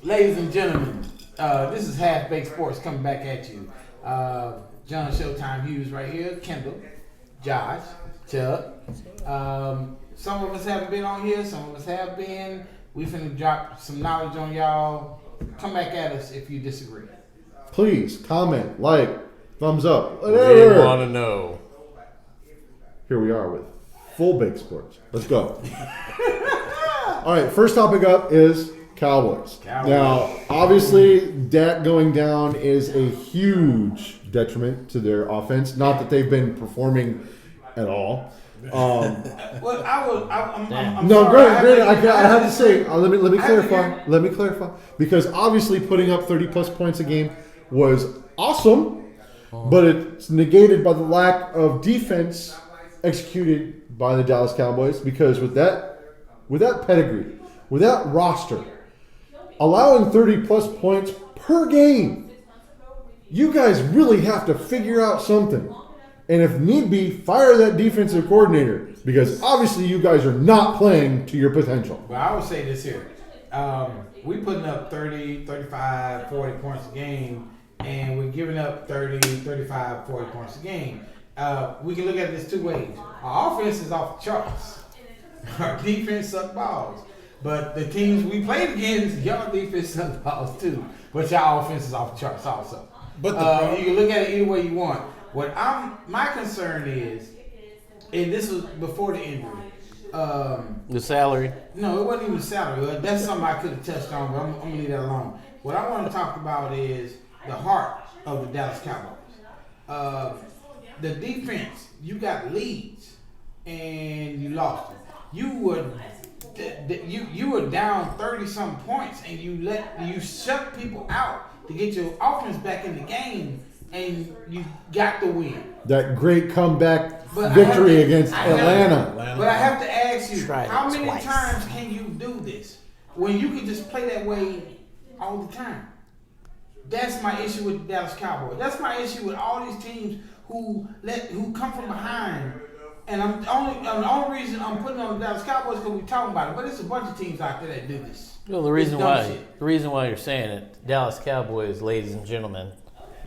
Ladies and gentlemen, this is Half Baked Sports coming back at you. John Showtime Hughes right here, Kendall, Josh, Chuck. Some of us haven't been on here, some of us have been. We finna drop some knowledge on y'all. Come back at us if you disagree. Please comment, like, thumbs up, We whatever. want to know. Here we are with Full Baked Sports. Let's go. All right, first topic up is Cowboys. Now, obviously, Dak going down is a huge detriment to their offense. Not that they've been performing at all. Well, I'm No, sorry, granted, I have to say, let me I have to clarify. Let me clarify. Because obviously putting up 30-plus points a game was awesome, but it's negated by the lack of defense executed by the Dallas Cowboys. Because with that pedigree, with that roster, allowing 30-plus points per game, you guys really have to figure out something. And if need be, fire that defensive coordinator. Because obviously you guys are not playing to your potential. Well, I would say this here. We putting up 30, 35, 40 points a game, and we're giving up 30, 35, 40 points a game. We can look at this two ways. Our offense is off the charts. Our defense sucks balls. But the teams we played against, y'all defense sucks balls too. But y'all offense is off the charts also. But you can look at it either way you want. My concern is, and this was before the injury. The salary? No, it wasn't even the salary. That's something I could have touched on, but I'm going to leave that alone. What I want to talk about is the heart of the Dallas Cowboys. The defense, you got leads, and you lost them. You were down 30-some points, and you shut people out to get your offense back in the game, and you got the win. That great comeback victory against Atlanta. But I have to ask you, Tried how it many twice. times can you do this when you can just play that way all the time? That's my issue with the Dallas Cowboys. That's my issue with all these teams who come from behind. And the only reason I'm putting on the Dallas Cowboys is because we're talking about it. But there's a bunch of teams out there that do this. Well, the reason why you're saying it, Dallas Cowboys, ladies and gentlemen,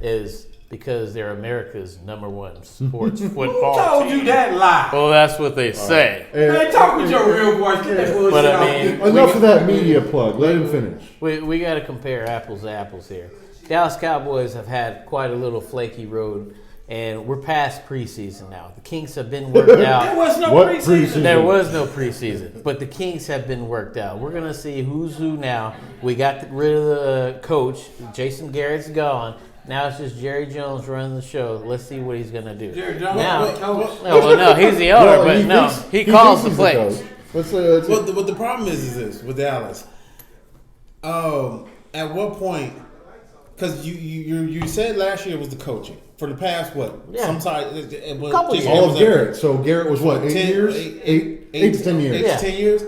is because they're America's #1 sports football Who told team. you that lie? Well, that's what they say. Man, talk with your real voice. Get that bullshit But I off mean, you. Enough of that media plug. Let him finish. We got to compare apples to apples here. Dallas Cowboys have had quite a little flaky road, and we're past preseason now. The kinks have been worked out. There was no What preseason. preseason? There was no preseason, but the kinks have been worked out. We're going to see who's who now. We got rid of the coach. Jason Garrett's gone. Now it's just Jerry Jones running the show. Let's see what he's going to do. Jerry Jones, Now, coach. no, he's the owner, but he calls the thinks he's plays. coach. But the problem is this with Dallas. At what point? Because you said last year was the coaching for the past what? Yeah. It was Couple just- years. All of Garrett. So Garrett was what, 8 years? 8 to 10 years. 8 Yeah. to 10 years.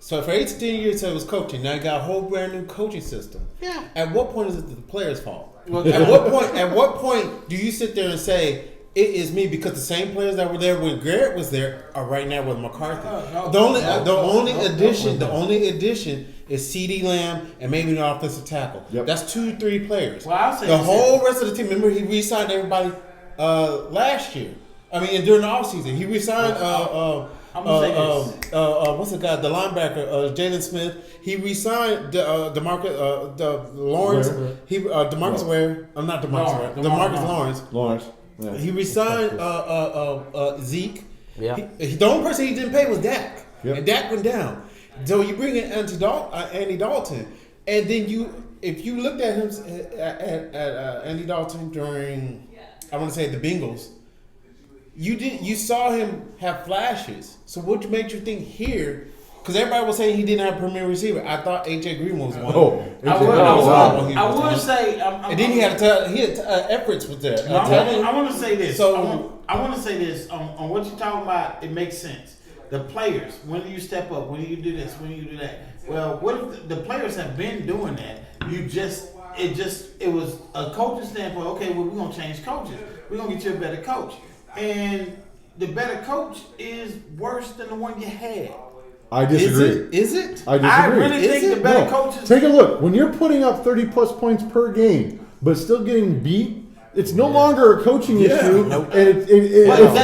So for 8 to 10 years, it was coaching. Now you got a whole brand new coaching system. Yeah. At what point is it the players' fault? At what point do you sit there and say it is me because the same players that were there when Garrett was there are right now with McCarthy? The only addition is CeeDee Lamb and maybe an offensive tackle. Yep. That's 2-3 players. Well, I'll say the this. whole rest of the team. Remember, he re-signed everybody last year. I mean, during the offseason, he re-signed. I'm gonna say this. What's the guy? The linebacker, Jalen Smith. He re-signed DeMarcus Lawrence. He DeMarcus Ware. I'm not DeMarcus Ware. DeMarcus Lawrence. Lawrence. Yeah. He re-signed Zeke. Yeah. The only person he didn't pay was Dak, Yep. and Dak went down. So you bring in Andy Dalton, and then if you looked at him at Andy Dalton during, I want to say the Bengals. You saw him have flashes. So what made you think here? Because everybody was saying he didn't have a premier receiver. I thought AJ Green was one. I would say, And then he had efforts with that. I want to say this. So- I want to say this on what you're talking about. It makes sense. The players, when do you step up? When do you do this? When do you do that? Well, what if the players have been doing that? It was a coaching standpoint. Okay, well, we're gonna change coaches. We're gonna get you a better coach, and the better coach is worse than the one you had. I disagree. Is it? I disagree. I really Is think it? the better No. coaches. Take a look. When you're putting up 30-plus points per game, but still getting beat, it's no longer a coaching issue. Nope. And But if it is, but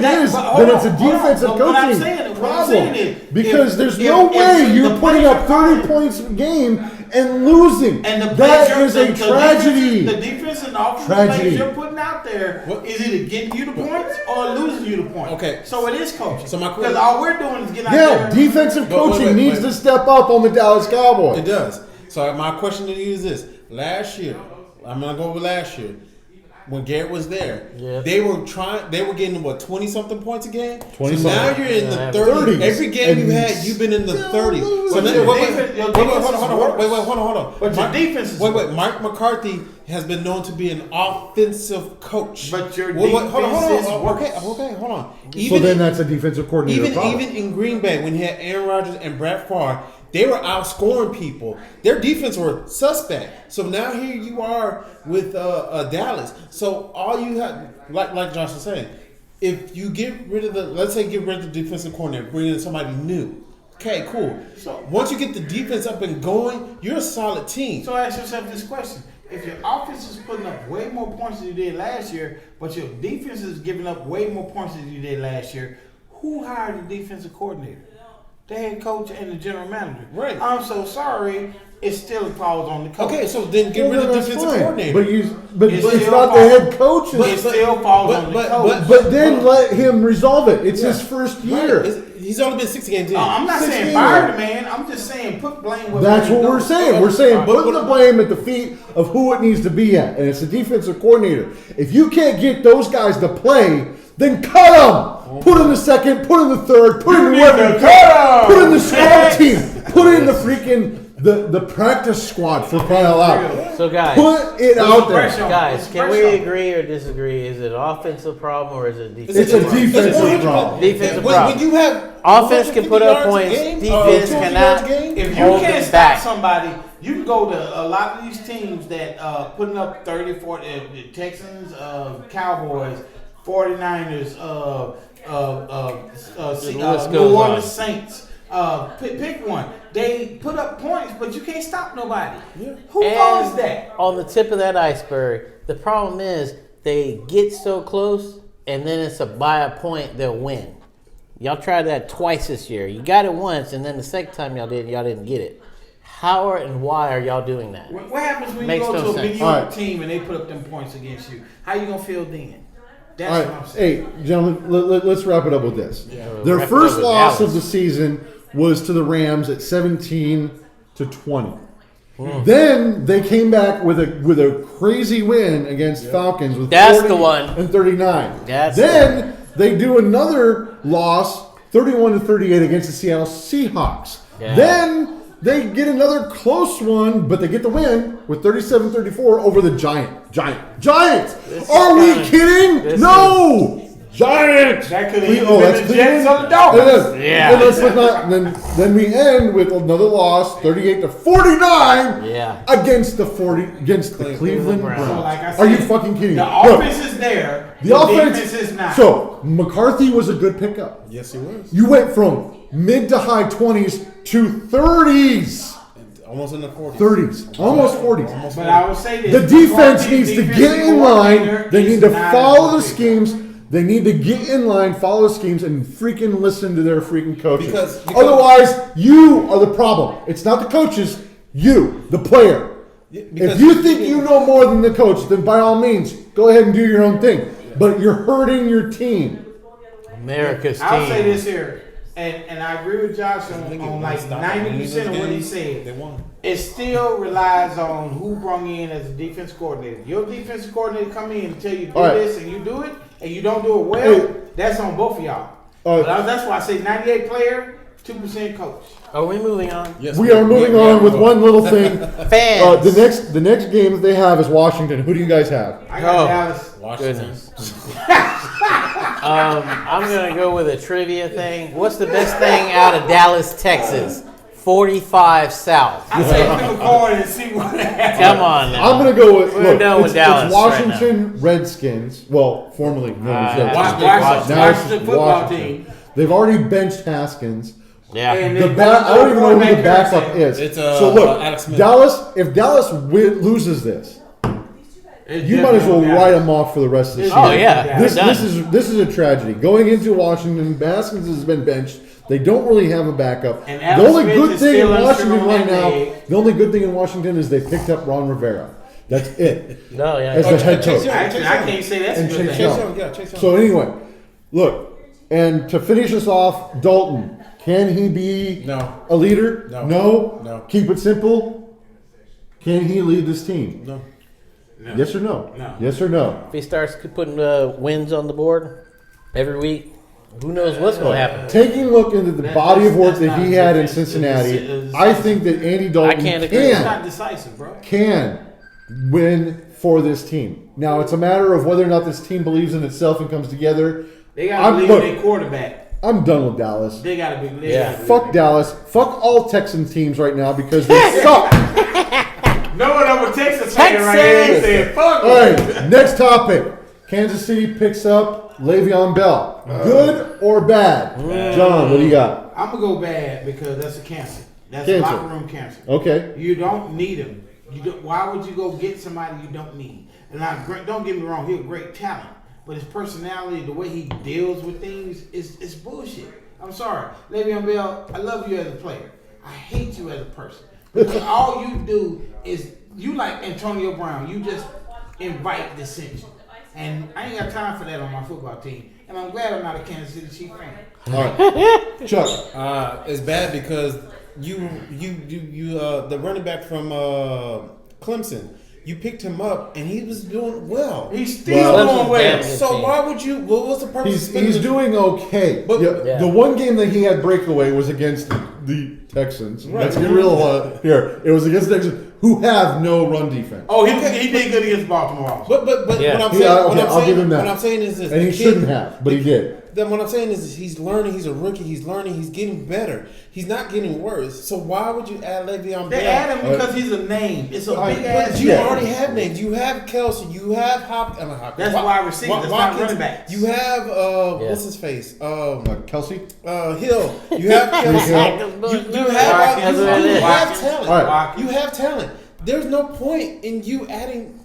then hold it's a on, hold on. defensive But what I'm coaching saying- what I'm problem. saying is, Because there's if no way the you're putting players up are 30 fine- points a game and losing. And the That players, is a tragedy. The defense and offensive Tragedy. plays you're putting out there, What? is either getting you the points or losing you the points. Okay. So it is coaching. So my Because question- all we're doing is getting out Yeah, there. defensive But wait, coaching wait, needs wait. to step up on the Dallas Cowboys. It does. So my question to you is this: last year, I'm gonna go with last year. When Garrett was there, Yep. they were getting what 20-something points a game. 20 So now something. you're in the Yeah, 30s. 30s. Every game you And had, you've been in the still 30s. So losing. now, Your wait, defense- your hold defense on, is hold on. But your defense is wait. worse. Mike McCarthy has been known to be an offensive coach. But your hold on. defense is worse. Okay, hold on. So then that's a defensive coordinator problem. Even in Green Bay, when he had Aaron Rodgers and Brett Favre, they were outscoring people. Their defense were suspect. So now here you are with Dallas. So all you have, like Josh was saying, if you get rid of let's say get rid of the defensive coordinator, bring in somebody new. Okay, cool. So once you get the defense up and going, you're a solid team. So ask yourself this question. If your offense is putting up way more points than you did last year, but your defense is giving up way more points than you did last year, who hired the defensive coordinator? The head coach and the general manager. Right. I'm so sorry. It still falls on the coach. Okay, so then get rid of the that's defensive fine. coordinator. But It's it's still not the falls- head coach. It still falls on the coach. But then let him resolve it. It's his first year. Right. He's only been 60 games in. I'm not 16. saying fire the man. I'm just saying put blame where That's blame what we're goes. saying. We're saying All right. put the blame at the feet of who it needs to be at, and it's the defensive coordinator. If you can't get those guys to play, then cut them. Put in the second, put in the third, put in the weapon, put in the squad team, put in the freaking the practice squad for crying out loud. So guys, Put it out there. pressure on. guys, can Pressure we on. agree or disagree? Is it an offensive problem or is it a defensive It's a problem? defensive problem. Defensive when, problem. When you have Offense can put 150 up yards a points. game, Defense 200 cannot. yards a game, If you Hold can't them stop back. somebody, you can go to a lot of these teams that putting up 30, 40, the Texans, Cowboys, 49ers, list New goes Orleans on. Saints. Pick one. They put up points, but you can't stop nobody. Yeah. Who fault is that? On the tip of that iceberg, the problem is they get so close, and then it's by a point they'll win. Y'all tried that twice this year. You got it once, and then the second time y'all didn't get it. How and why are y'all doing that? What happens when Makes you go no to a sense. mediocre All right. team and they put up them points against you? How you gonna feel then? That's All what I'm right, saying. hey, gentlemen, let's wrap it up with this. Their Wrap it first up with loss Dallas. of the season was to the Rams at 17-20. Then they came back with a crazy win against Falcons with That's 40 the one. and 39. That's then they do another loss, 31-38 against the Seattle Seahawks. Yeah. Then they get another close one, but they get the win with 37-34 over the Giants. This Are is we kinda- kidding? this No! Giants! That could have We- either oh, been that's the Jets Cleveland? or the Dolphins. Yeah. And let's not, then we end with another loss, 38-49 Yeah. against the Cleveland Browns. So like I Are you said, fucking kidding me? The Look, offense is there. the offense defense is not. So McCarthy was a good pickup. Yes, he was. You went from mid to high 20s to 30s. Almost in the 40s. 30s. Almost 40s. Almost But 40s. I would say this: The defense McCarthy's needs to defensive get in line. coordinator They is need to not follow a the good schemes. They need to get in line, follow the schemes, and freaking listen to their freaking coaches. Because- Otherwise, you are the problem. It's not the coaches. You, the player. If because- you think you know more than the coach, then by all means, go ahead and do your own thing. But you're hurting your team. America's team. I'll say this here, and I agree with Josh on like Stop 90% of what he They said. won. It still relies on who brung you in as a defense coordinator. Your defensive coordinator come in and tell you do All right. this and you do it, and you don't do it well. Hey. That's on both of y'all. That's why I say 98 player, 2% coach. Are we moving on? Yes, We are moving on with one little thing. Fans. The next game that they have is Washington. Who do you guys have? I got Oh. Dallas. Washington. Goodness. I'm gonna go with a trivia thing. What's the best thing out of Dallas, Texas? 45 South. I say pick a card and see what happens. Come on now. I'm going to go with, We're done with Dallas it's Washington Redskins. Well, formerly known as Redskins. Washington Washington Now it's football Washington. team. They've already benched Haskins. Yeah. And I then don't even know who the quarterback backup is. It's, so look, Alex Smith. if Dallas loses this, It's you might as well definitely write them off for the rest of the season. Oh, yeah. This Done. this is a tragedy. Going into Washington, Baskins has been benched. They don't really have a backup. And The Alex only Smith good is thing in still Washington unsure right on now, that the only good thing in Washington is they picked up Ron Rivera. That's it. No, yeah. As the head Chase coach. Young. Actually, I can't say that's a And good Chase thing. Young. Chase Young. So anyway, look, and to finish us off, Dalton, can he be No. a leader? No. No. Keep it simple. Can he lead this team? No. Yes or no? No. Yes or no? If he starts putting wins on the board every week, who knows what's going to happen? Taking a look into the body of work that's that he not had in defense. Cincinnati, It's I think that Andy Dalton I can't agree. It's not can decisive, bro. win for this team. Now it's a matter of whether or not this team believes in itself and comes together. They got to believe look, in their quarterback. I'm done with Dallas. They got to be. Yeah. Fuck Dallas. Fuck all Texans teams right now because they suck. No one over Texas fan right here Texas! saying fuck. All right, next topic. Kansas City picks up Le'Veon Bell. Good or bad? John, what do you got? I'm gonna go bad because that's a cancer. That's Cancer. locker room cancer. Okay. You don't need him. Why would you go get somebody you don't need? And don't get me wrong, he's a great talent, but his personality, the way he deals with things, is bullshit. I'm sorry, Le'Veon Bell. I love you as a player. I hate you as a person. Because all you do is you like Antonio Brown. You just invite dissension, and I ain't got time for that on my football team. And I'm glad I'm not a Kansas City Chiefs fan. All right. Chuck. It's bad because you the running back from Clemson, you picked him up and he was doing well. He's still doing well. So why would you? What was the purpose? He's doing okay. But- Yeah. The one game that he had breakaway was against the Texans. Right. Let's get real here. It was against the Texans who have no run defense. Oh, he did good against Baltimore. Also. But Yeah. what I'm Yeah, saying, okay, what I'm I'll saying, give him that. what I'm saying is this, And he the kid- shouldn't have, but he did. Then what I'm saying is he's learning. He's a rookie. He's learning. He's getting better. He's not getting worse. So why would you add Le'Veon They Bell? add him because he's a name. It's a big But ass. you Yeah. already have names. You have Kelsey. You have Hopkins. That's wide receiver. That's not running backs. You have what's his face? Kelsey? Hill. You have Kelsey. You have Watkins. talent. All right. You have talent. There's no point in you adding.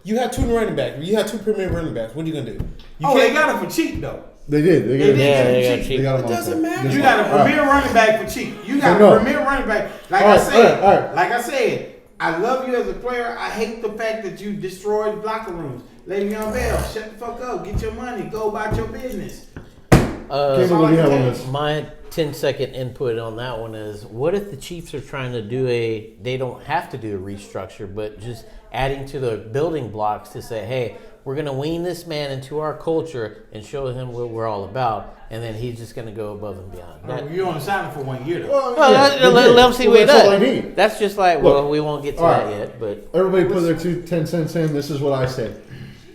You have two running backs. You have two premier running backs. What are you gonna do? You They got him for cheap though. They did. They They got did. Yeah, They they got cheap. cheap. They got him It on doesn't top. matter. Yes, You sir. got a All right. premier running back for cheap. You got No. a premier running back. Like All I right, said, all right. like I said, I love you as a player. I hate the fact that you destroyed locker rooms. Le'Veon Bell, shut the fuck up. Get your money. Go about your business. Cameron, what do you have on this? My 10-second input on that one is, what if the Chiefs are trying to do they don't have to do a restructure, but just adding to the building blocks to say, hey, we're going to wean this man into our culture and show him what we're all about, and then he's just going to go above and beyond. That, You only signed him for 1 year though. let him see what he That's all I does. need. That's just like, Look, well, we won't get to all that right. yet, but Everybody put their 10 cents in. This is what I say.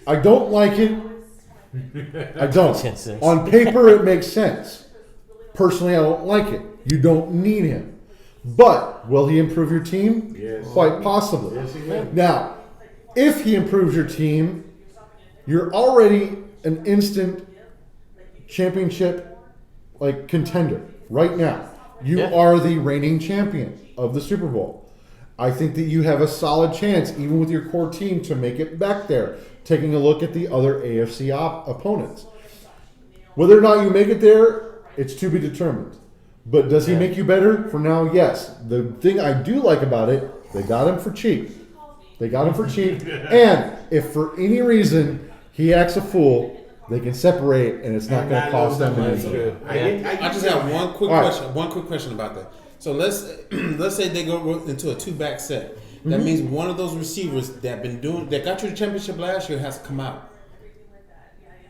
I don't like it. I don't. 10 cents. On paper, it makes sense. Personally, I don't like it. You don't need him. But will he improve your team? Yes. Quite possibly. Yes, he will. Now, if he improves your team, you're already an instant championship contender right now. You Yeah. are the reigning champion of the Super Bowl. I think that you have a solid chance, even with your core team, to make it back there. Taking a look at the other AFC opponents, whether or not you make it there, it's to be determined. But does he make you better? For now, yes. The thing I do like about it, they got him for cheap. And if for any reason he acts a fool, they can separate, and it's not going to cost them anything. I just have one quick All right. question. One quick question about that. So let's say they go into a two-back set. Mm-hmm. That means one of those receivers that got you the championship last year has to come out.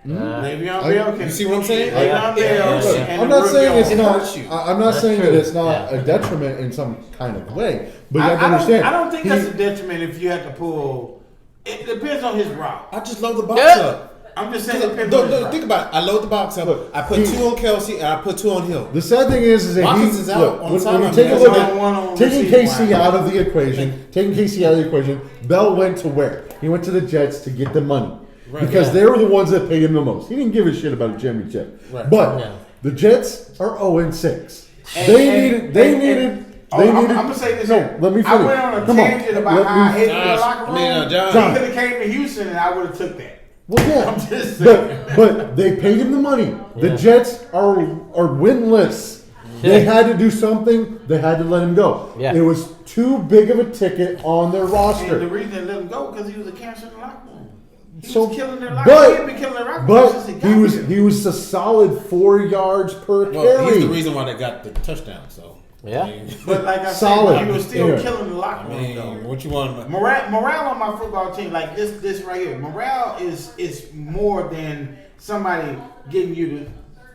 Le'Veon Bell can. You see what I'm saying? Le'Veon Bell Look, and I'm the not rookie saying it's on- not. hurts you. I'm not saying that true. it's not Yeah. a detriment in some kind of way. But you have to I understand. don't think he- that's a detriment if you have to pull. It depends on his route. I just load the box Yeah. up. I'm just saying it depends on his route. Think about it. I load the box up. Look, I put he- 2 on Kelsey and I put 2 on Hill. The sad thing is that Watkins is out look, on the when you sideline. take a That's look one at on taking receiving KC line. out of the equation, Bell went to where? He went to the Jets to get the money. Right. Because Yeah. they were the ones that paid him the most. He didn't give a shit about a championship. Right. But Yeah. the Jets are 0-6. They needed. I'm gonna say this. No, here. let me finish. I went on a tangent about how I hated the locker room. John. He could have came to Houston and I would have took that. Well, yeah, I'm just saying. but they paid him the money. The Jets are winless. They had to do something. They had to let him go. Yeah. It was too big of a ticket on their And the roster. reason they let him go because he was a cancer in the locker room. He So, was killing their locker room. He had been killing their locker room since but got here. he was a solid 4 yards per Well, carry. he's the reason why they got the touchdown. So Yeah. I mean, But like I Solid. said, he was still Yeah. killing the locker room though. what you want? Morale on my football team, like this right here. Morale is more than somebody getting you to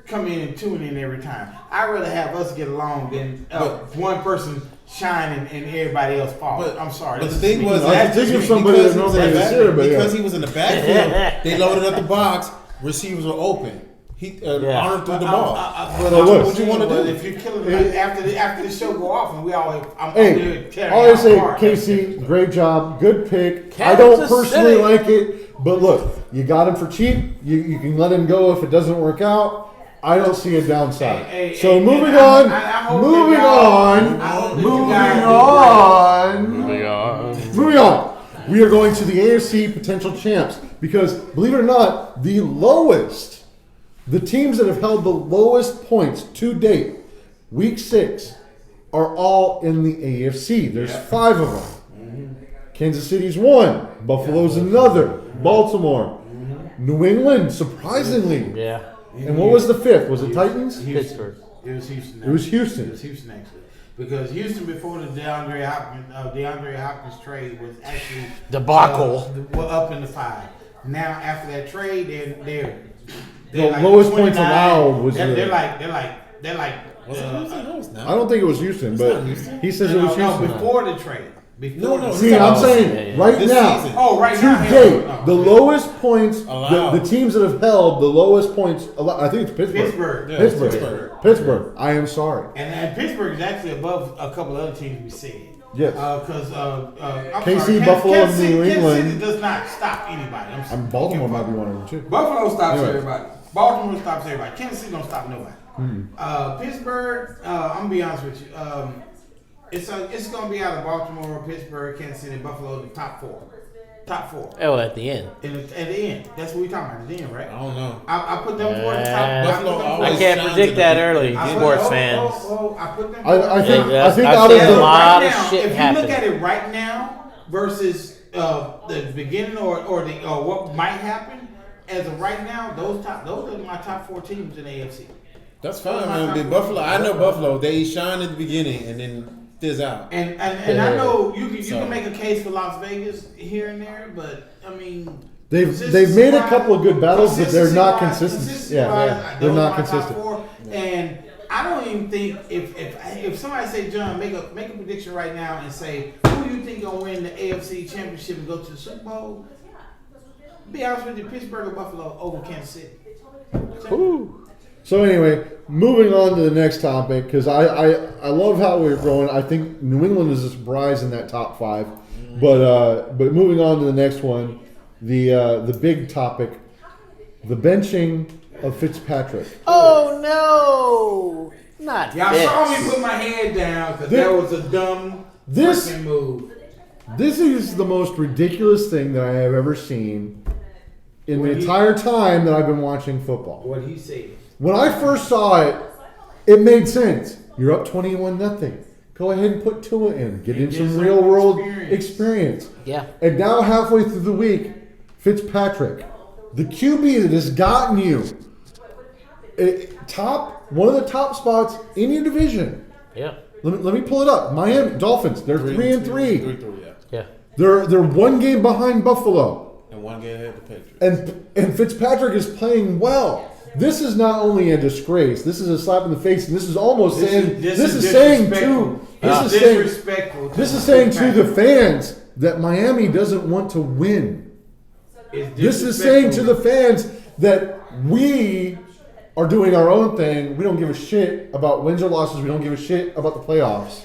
come in and tune in every time. I'd rather have us get along than one person shine and everybody else fall. But I'm sorry. But the This thing is was, me. I That's think just of me. somebody because that he was normally in the is here, but because yeah. he was in the backfield, they loaded up the box. Receivers were open. He Arnold threw the ball. But look. what you want to do? If you're killing like, after the show go off and we always I'm there Hey, tearing all I y'all say, apart. Casey, great job, good pick. I don't Kansas personally City. like it, but look, you got him for cheap. You can let him go if it doesn't work out. I don't see a downside. So moving on, moving on. We are going to the AFC potential champs because, believe it or not, the teams that have held the lowest points to date, week 6, are all in the AFC. There's 5 of them. Kansas City's 1, Buffalo's another, Baltimore, New England, surprisingly. Yeah. And what was the 5th? Was it Titans? Pittsburgh. It was Houston. It was Houston. It was Houston actually, because Houston before the DeAndre Hopkins trade was actually Debacle. Up in the 5. Now after that trade, they're The like lowest points 29. allowed was They're the- like. Was it Houston? No, it's not. I don't think it was Houston, but not Houston. he says it was No, Houston. before the trade. Before No, the See, trade. I'm saying right This now, season. Oh, right to now. date, no. the lowest points, Allowed. the teams that have held the lowest points, I think it's Pittsburgh. Pittsburgh. Yeah, Pittsburgh. Pittsburgh. I am sorry. And Pittsburgh is actually above a couple other teams we said. Yes. Because KC, Buffalo, and New Kansas England. City does not stop anybody. I'm sorry. And Baltimore might be one of them too. Buffalo stops Anyway. everybody. Baltimore stops everybody. Kansas City don't stop nobody. Pittsburgh, I'm gonna be honest with you. It's gonna be out of Baltimore, Pittsburgh, Kansas City, Buffalo, the top 4. Top 4. Oh, at the end. At the end. That's what we talking about. At the end, right? I don't know. I put them for the top. Buffalo I always I can't shines predict in the that beginning. early, sports fans. I put them. I think Yeah, I think I've out of seen a the lot of now, shit if you happen. look at it right now versus the beginning or what might happen, as of right now, those are my top 4 teams in the AFC. That's fine, man. The Buffalo, I know Buffalo. They shine at the beginning and then fizz out. And I know you can make a case for Las Vegas here and there, but I mean they've made a couple of good battles, but they're not consistency-wise, consistent. Yeah, they're those not are my top consistent. 4. And I don't even think if somebody say, John, make a prediction right now and say who do you think gonna win the AFC Championship and go to the Super Bowl? Be honest with you, Pittsburgh or Buffalo over Kansas City. So anyway, moving on to the next topic because I love how we're going. I think New England is a surprise in that top 5, but moving on to the next one, the big topic, the benching of Fitzpatrick. Oh no! Not Y'all Fitz. saw me put my head down because that was a dumb This- freaking move. This is the most ridiculous thing that I have ever seen in the entire time that I've been watching football. What he said. When I first saw it, it made sense. You're up 21-0. Go ahead and put Tua in. Get in some real world experience. Yeah. And now halfway through the week, Fitzpatrick, the QB that has gotten you one of the top spots in your division. Yeah. Let me pull it up. Miami Dolphins. They're 3-3. 3-3, yeah. Yeah. They're 1 game behind Buffalo. And 1 game ahead of the Patriots. And Fitzpatrick is playing well. This is not only a disgrace. This is a slap in the face, and this is almost saying this is saying to the fans that Miami doesn't want to win. This is saying to the fans that we are doing our own thing. We don't give a shit about wins or losses. We don't give a shit about the playoffs.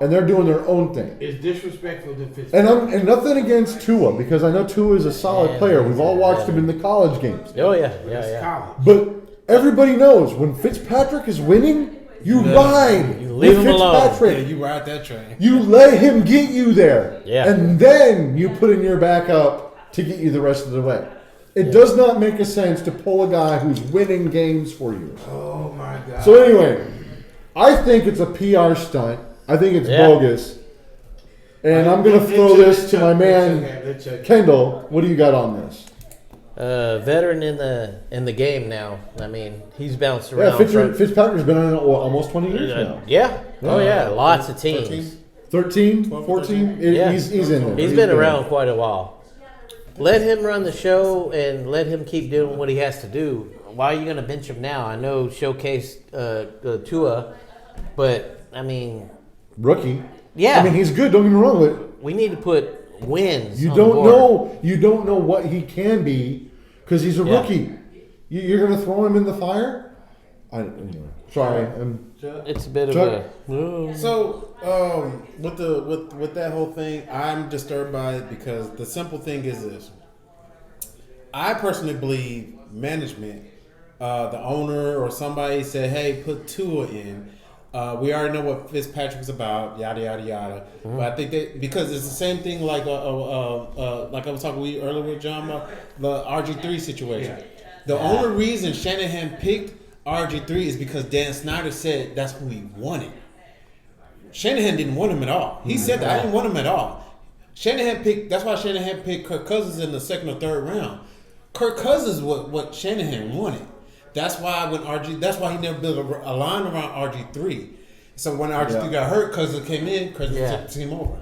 And they're doing their own thing. It's disrespectful to Fitzpatrick. And nothing against Tua, because I know Tua is a solid player. We've all watched him in the college games. Oh yeah. Yeah. Yeah. College. But everybody knows when Fitzpatrick is winning, You ride. You leave with him alone. Fitzpatrick. Yeah, you ride that train. You let him get you there. Yeah. And then you put in your backup to get you the rest of the way. It does not make a sense to pull a guy who's winning games for you. Oh my God. So anyway, I think it's a PR stunt. I think it's bogus. And I'm going to throw this to my man, Kendall. What do you got on this? Veteran in the game now. I mean, he's bounced around. Yeah, Fitzpatrick's been on it almost 20 years now. Yeah. Oh yeah, lots of teams. 13, 14? Yeah. He's in there. He's been around quite a while. Let him run the show and let him keep doing what he has to do. Why are you going to bench him now? I know showcase Tua, but I mean, Rookie. Yeah. I mean, he's good. Don't get me wrong. But we need to put wins. you on don't the board. know. You don't know what he can be because he's a rookie. You're going to throw him in the fire? Anyway, sorry. It's a bit of Chuck? a. So, with that whole thing, I'm disturbed by it because the simple thing is this. I personally believe management, the owner or somebody said, "Hey, put Tua in." We already know what Fitzpatrick's about, yada yada yada. Mm-hmm. But I think that because it's the same thing like I was talking with you earlier with John, the RG3 situation. Yeah. The only reason Shanahan picked RG3 is because Dan Snyder said that's who he wanted. Shanahan didn't want him at all. He said that I didn't want him at all. That's why Shanahan picked Kirk Cousins in the second or third round. Kirk Cousins what Shanahan wanted. That's why he never built a line around RG3. So when RG3 got hurt, Cousins came in, Cousins took the team over.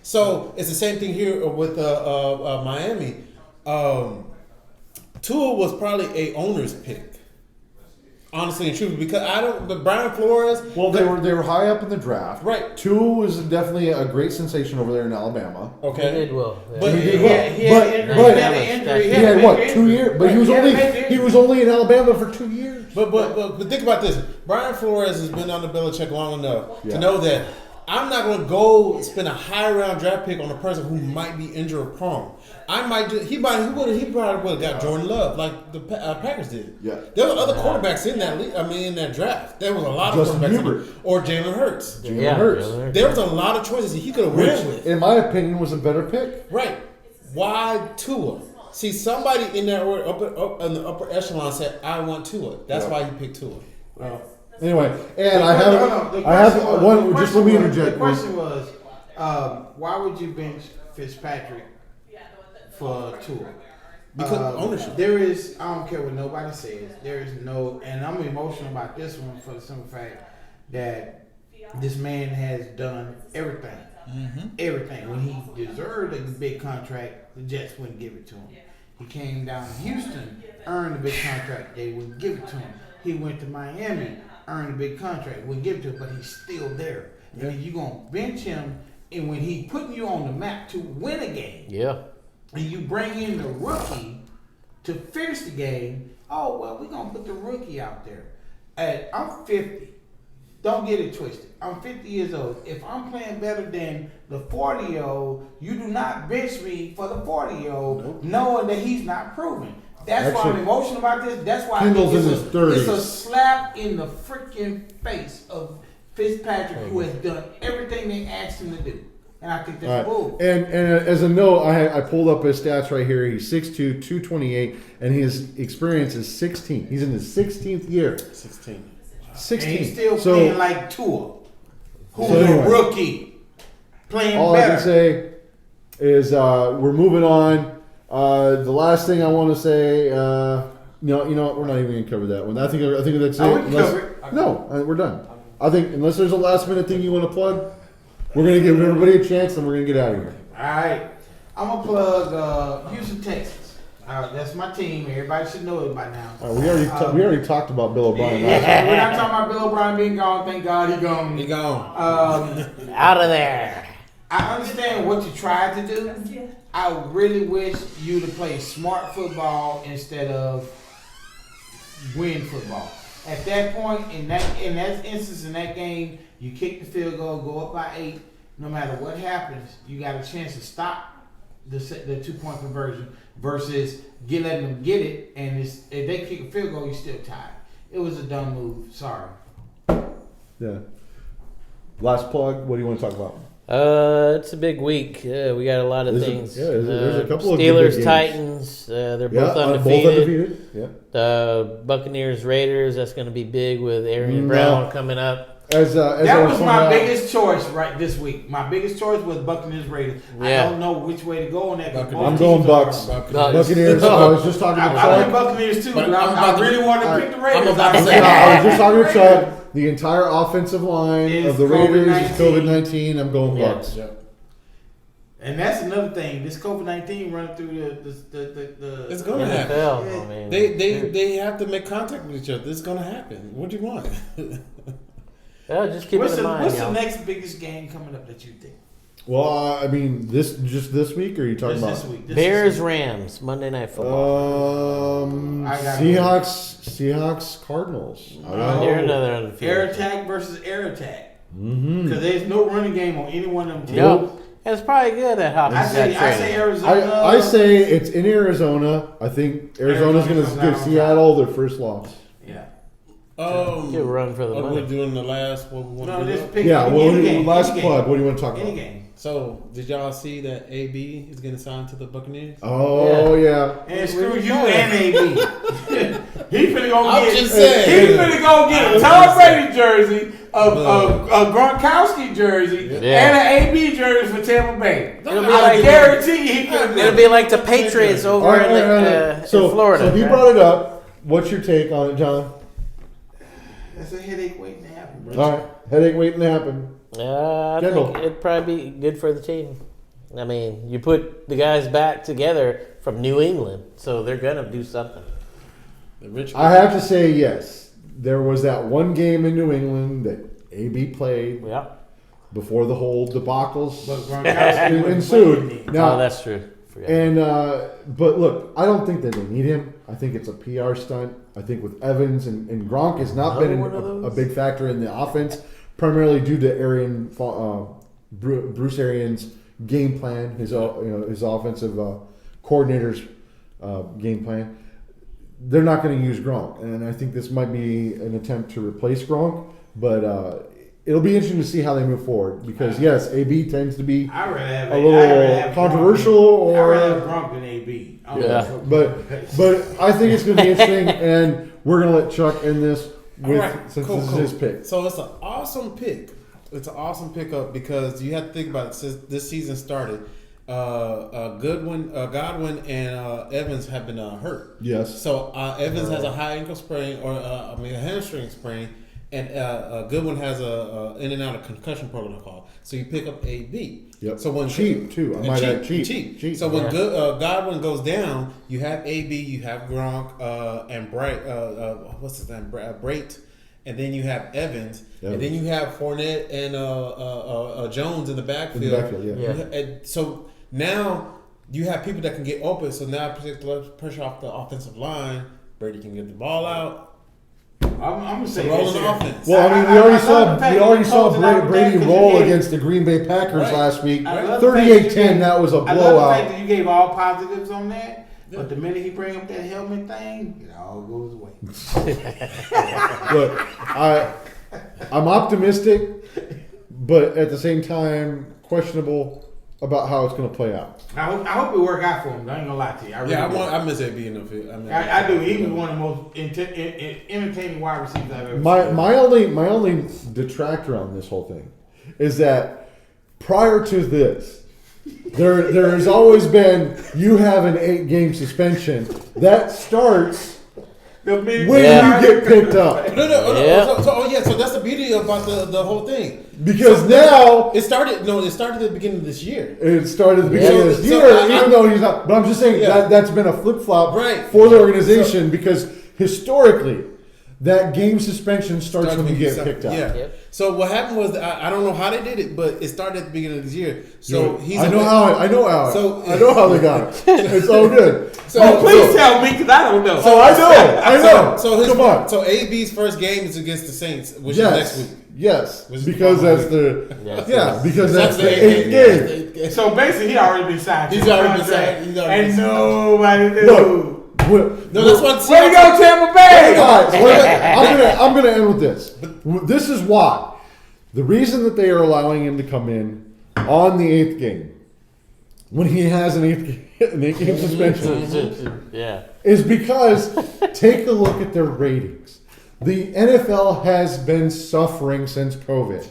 So it's the same thing here with Miami. Tua was probably a owner's pick. Honestly and truthfully, because but Brian Flores. Well, they were high up in the draft. Right. Tua was definitely a great sensation over there in Alabama. Okay. He did well. Yeah. But He did well. He had what, 2 years? But he was only in Alabama for 2 years. But think about this. Brian Flores has been under Belichick long enough to know that I'm not going to go spend a high round draft pick on a person who might be injury prone. He probably would have got Jordan Love like the Packers did. Yeah. There were other quarterbacks in that league. In that draft, there was a lot of Justin quarterbacks Herbert. or Jalen Hurts. Jalen Hurts. There was a lot of choices he could have ran with. In my opinion, was a better pick. Right. Why Tua? See, somebody in there in the upper echelon said, "I want Tua." That's why he picked Tua. Anyway, and I have one. Just let me interject. The question was, why would you bench Fitzpatrick for Tua? Because ownership. There is, I don't care what nobody says. There is no, and I'm emotional about this one for the simple fact that this man has done everything. Everything. When he deserved a big contract, the Jets wouldn't give it to him. He came down to Houston, earned a big contract, they wouldn't give it to him. He went to Miami, earned a big contract, wouldn't give it to him, but he's still there. And then you're going to bench him, and when he putting you on the map to win a game, and you bring in the rookie to finish the game, oh, well, we're going to put the rookie out there. I'm 50. Don't get it twisted. I'm 50 years old. If I'm playing better than the 40-year-old, you do not bench me for the 40-year-old, knowing that he's not proven. That's why I'm emotional about this. That's why I think it's a slap in the freaking face of Fitzpatrick, who has done everything they asked him to do. And I think that's bull. And as a note, I pulled up his stats right here. He's 6'2", 228, and his experience is 16. He's in his 16th year. 16. And he's still playing like Tua, who's a rookie, playing all better. I can say is we're moving on. The last thing I want to say, no, you know what? We're not even going to cover that one. I think that's it. No, we're done. I think unless there's a last minute thing you want to plug, we're going to give everybody a chance and we're going to get out of here. All right. I'm going to plug Houston, Texas. That's my team. Everybody should know it by now. We already talked about Bill O'Brien. We're not talking about Bill O'Brien being gone. Thank God he's gone. He gone. Out of there. I understand what you tried to do. I really wish you to play smart football instead of win football. At that point, in that instance, in that game, you kick the field goal, go up by 8. No matter what happens, you got a chance to stop the 2-point conversion versus letting them get it. And if they kick a field goal, you're still tied. It was a dumb move. Sorry. Yeah. Last plug. What do you want to talk about? It's a big week. We got a lot of things. There's a couple of Steelers, good games. Titans. They're both Both undefeated. undefeated. Yeah. The Buccaneers, Raiders. That's going to be big with Arian Brown coming up. As that I was my pointing out- biggest choice right this week. My biggest choice was Buccaneers Raiders. Yeah. I don't know which way to go on that. Buccaneers. I'm going Bucks. Buccaneers. I was just talking to I like Chuck. Buccaneers too, But but I really wanted to pick the Raiders. I'm about to I say- I was just talking to Chuck. The entire offensive line Is of the Raiders is COVID-19. COVID-19. I'm going Yeah. Bucks. Yeah. And that's another thing. This COVID-19 running through the It's gonna happen. NFL. I mean, They have to make contact with each other. It's gonna happen. What do you want? well, just keep What's it in mind, the y'all. next biggest game coming up that you think? Well, I mean, this week, or are you talking about? This week. Bears, Rams, Monday Night Football. I got Seahawks, Cardinals. They're another Air undefeated. attack versus air attack. Mm-hmm. Because there's no running game on any one of them teams. No, it's probably good that I Hopkins say got traded. Arizona. I say it's in Arizona. I think Arizona's going to Arizona's give not on Seattle their first loss. Yeah. Good run for the What money. we're doing the last what we want No, to do. just pick Yeah. any Well, game. last any plug. game. What do you want to talk Any about? game. So, did y'all see that AB is getting signed to the Buccaneers? Oh yeah. And screw you and AB. He finna go I'm get. just saying. He finna go get a Tom Brady jersey, a Gronkowski jersey, Yeah. and an AB jersey for Tampa Bay. It'll be I like guarantee you he finna. It'll be like the Patriots over All right, in, all right. in So Florida. So he right? brought it up. What's your take on it, John? That's a headache waiting to happen, bro. All right. Headache waiting to happen. I Kendall. think it'd probably be good for the team. I mean, you put the guys back together from New England, so they're gonna do something. The rich. I have to say yes. There was that one game in New England that AB played Yeah. before the whole debacles But Gronkowski wasn't ensued. playing. Now, Oh, that's true. Forgot. and but look, I don't think that they need him. I think it's a PR stunt. I think with Evans and Gronk has not Another been one of a those? big factor in the offense, primarily due to Bruce Arians' game plan, his offensive coordinator's game plan. They're not going to use Gronk, and I think this might be an attempt to replace Gronk. But it'll be interesting to see how they move forward because yes, AB tends to be I'd rather have a little controversial, I'd rather have or Gronk than AB. I don't Yeah. know. but I think it's going to be interesting, and we're going to let Chuck end this with All right, since cool, this cool. is his pick. So it's an awesome pick. It's an awesome pickup because you have to think about it. Since this season started, Godwin, and Evans have been hurt. Yes. So Evans has a high ankle sprain, or a hamstring sprain, and Goodwin has a in and out of concussion protocol. So you pick up AB. Yep. So when Cheap, too. I and might add cheap. So when Yeah. Godwin goes down, you have AB, you have Gronk, and Bright. What's his name? Brait. And then you have Evans, and then you have Fournette and Jones in the backfield. In the backfield, yeah. And so now you have people that can get open. So now pressure off the offensive line. Brady can get the ball out. I'm gonna say Rolling this the here. offense. Well, I mean, we I already love saw the fact we that already we saw closed it out with Brady that roll 'cause you against the Green Bay Packers Right. last week. I love the fact that you 38-10. gave- That was a I love the blowout. fact that you gave all positives on that, but the minute he bring up that helmet thing, it all goes away. Look, I'm optimistic, but at the same time questionable about how it's going to play out. I hope it work out for him. I ain't gonna lie to you. I really do. I miss AB in the field. I do. He was one of the most entertaining wide receivers I've ever seen. My only detractor on this whole thing is that prior to this, there has always been you have an 8-game suspension that starts when you get picked up. No. Yeah. So that's the beauty about the whole thing. Because So now it started at the beginning of this year. it started at the beginning of this So year, I- even though he's not. But I'm just saying Yeah. that's been a flip flop Right. for the organization because historically, that game suspension starts when you get picked up. Yeah. Yep. So what happened was I don't know how they did it, but it started at the beginning of this year. So he's I know how they got it. It's all good. Oh, please tell me, because I don't know. So I know. Come on. So AB's first game is against the Saints, which is Yes. next week. Yes. Which is Because the that's the Yes. because That's that's the the eighth eighth game. game. So basically, he already been signed. He's to the already been contract, signed. He's already and been nobody knew. Look, No, that's what. Way to go, Tampa Bay! Guys, I'm gonna end with this. This is why The reason that they are allowing him to come in on the 8th game, when he has an 8 game suspension, Yeah. is because take a look at their ratings. The NFL has been suffering since COVID.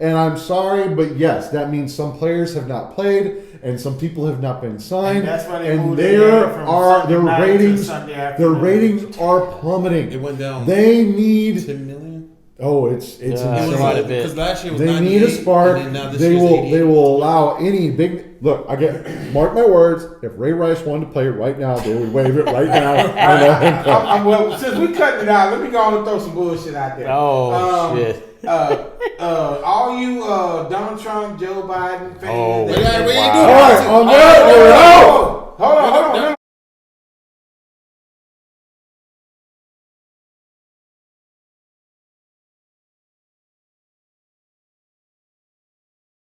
And I'm sorry, but yes, that means some players have not played and some people have not been signed. And that's why they and moved there it from are Sunday their night to ratings. Sunday Their afternoon. ratings are plummeting. It went down. They need. 10 million. Oh, it's Yeah, insane. quite a bit. Because last year was They 98, need a spark. and then now this They year's will. 88. They will allow any big look. I get. Mark my words. If Ray Rice wanted to play it right now, they would waive it right now. And let him play. Well, since we cutting it out, let me go on and throw some bullshit out there. Oh, shit. All you Donald Trump, Joe Biden fans. Oh, that- Wait, wow. what you doing? All right, on that note, Hold on.